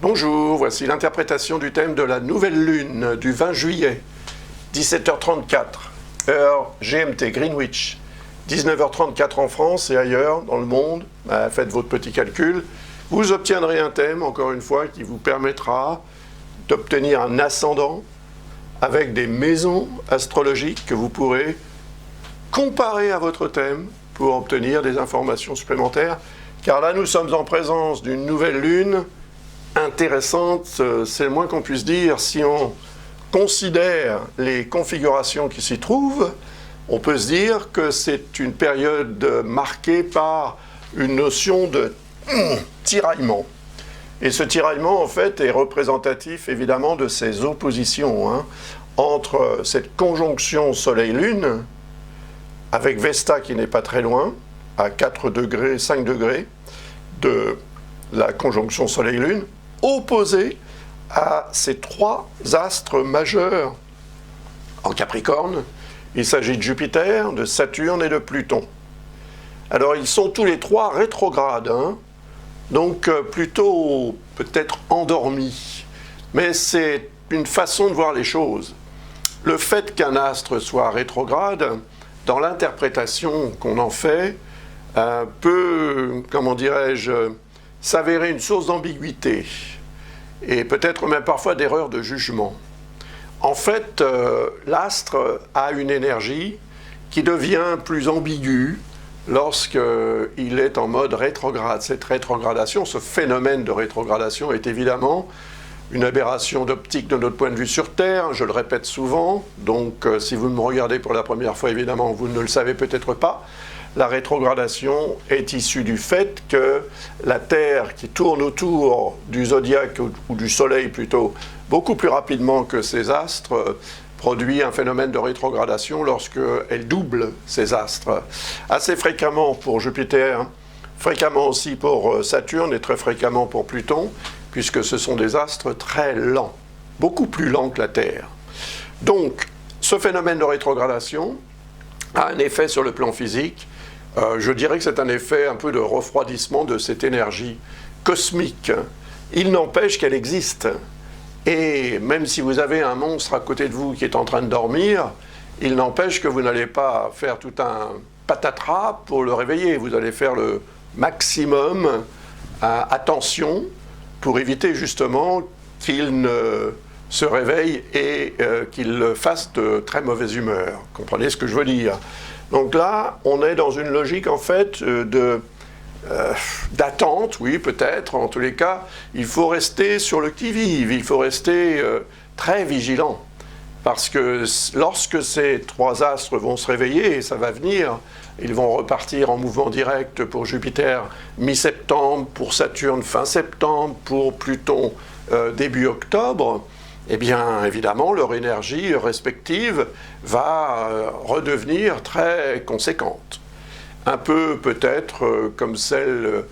Bonjour, voici l'interprétation du thème de la nouvelle lune du 20 juillet, 17h34, heure GMT Greenwich, 19h34 en France et ailleurs dans le monde. Faites votre petit calcul. Vous obtiendrez un thème, encore une fois, qui vous permettra d'obtenir un ascendant avec des maisons astrologiques que vous pourrez comparer à votre thème pour obtenir des informations supplémentaires. Car là, nous sommes en présence d'une nouvelle lune intéressante, c'est le moins qu'on puisse dire. Si on considère les configurations qui s'y trouvent, on peut se dire que c'est une période marquée par une notion de tiraillement. Et ce tiraillement, en fait, est représentatif, évidemment, de ces oppositions entre cette conjonction Soleil-Lune, avec Vesta qui n'est pas très loin, à 4 degrés, 5 degrés de la conjonction Soleil-Lune, opposé à ces trois astres majeurs en Capricorne. Il s'agit de Jupiter, de Saturne et de Pluton. Alors ils sont tous les trois rétrogrades, donc plutôt peut-être endormis, mais c'est une façon de voir les choses. Le fait qu'un astre soit rétrograde, dans l'interprétation qu'on en fait, peut, comment dirais-je, s'avérer une source d'ambiguïté et peut-être même parfois d'erreur de jugement. En fait, l'astre a une énergie qui devient plus ambiguë lorsqu'il est en mode rétrograde. Cette rétrogradation, ce phénomène de rétrogradation est évidemment une aberration d'optique de notre point de vue sur Terre, je le répète souvent, donc si vous me regardez pour la première fois, évidemment, vous ne le savez peut-être pas. La rétrogradation est issue du fait que la Terre, qui tourne autour du zodiaque, ou du Soleil plutôt, beaucoup plus rapidement que ces astres, produit un phénomène de rétrogradation lorsqu'elle double ces astres. Assez fréquemment pour Jupiter, fréquemment aussi pour Saturne et très fréquemment pour Pluton, puisque ce sont des astres très lents, beaucoup plus lents que la Terre. Donc, ce phénomène de rétrogradation a un effet sur le plan physique. Je dirais que c'est un effet un peu de refroidissement de cette énergie cosmique. Il n'empêche qu'elle existe. Et même si vous avez un monstre à côté de vous qui est en train de dormir, il n'empêche que vous n'allez pas faire tout un patatras pour le réveiller. Vous allez faire le maximum attention pour éviter justement qu'il ne se réveille et qu'il fasse de très mauvaise humeur. Comprenez ce que je veux dire? Donc là, on est dans une logique en fait d'attente, oui peut-être, en tous les cas, il faut rester sur le qui-vive, il faut rester très vigilant. Parce que lorsque ces trois astres vont se réveiller, et ça va venir, ils vont repartir en mouvement direct pour Jupiter mi-septembre, pour Saturne fin septembre, pour Pluton début octobre, eh bien, évidemment, leur énergie respective va redevenir très conséquente. Un peu peut-être comme celle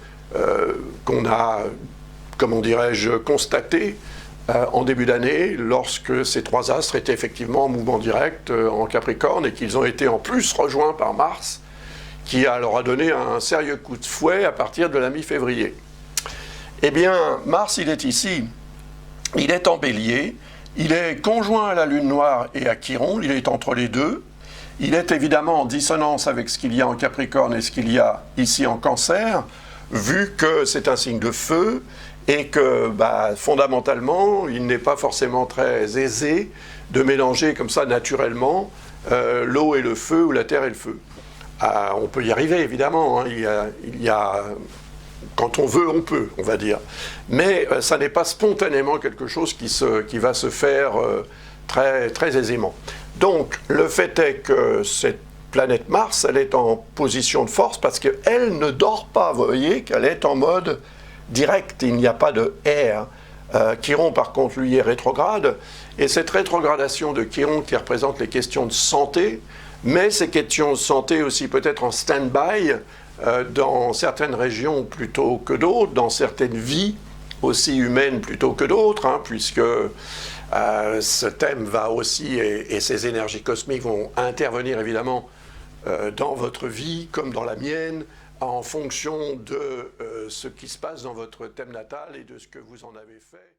qu'on a, comment dirais-je, constatée en début d'année, lorsque ces trois astres étaient effectivement en mouvement direct en Capricorne et qu'ils ont été en plus rejoints par Mars, qui leur a donné un sérieux coup de fouet à partir de la mi-février. Eh bien, Mars, il est ici. Il est en Bélier, il est conjoint à la Lune noire et à Chiron, il est entre les deux. Il est évidemment en dissonance avec ce qu'il y a en Capricorne et ce qu'il y a ici en Cancer, vu que c'est un signe de feu et que fondamentalement, il n'est pas forcément très aisé de mélanger comme ça naturellement l'eau et le feu ou la terre et le feu. On peut y arriver évidemment, il y a quand on veut, on peut, on va dire. Mais ça n'est pas spontanément quelque chose qui va se faire très, très aisément. Donc, le fait est que cette planète Mars, elle est en position de force parce qu'elle ne dort pas. Vous voyez qu'elle est en mode direct, il n'y a pas de air. Chiron, par contre, lui, est rétrograde. Et cette rétrogradation de Chiron qui représente les questions de santé, mais ces questions de santé aussi peut-être en stand-by, dans certaines régions plutôt que d'autres, dans certaines vies aussi humaines plutôt que d'autres, hein, puisque ce thème va aussi, et ces énergies cosmiques vont intervenir évidemment dans votre vie comme dans la mienne, en fonction de ce qui se passe dans votre thème natal et de ce que vous en avez fait.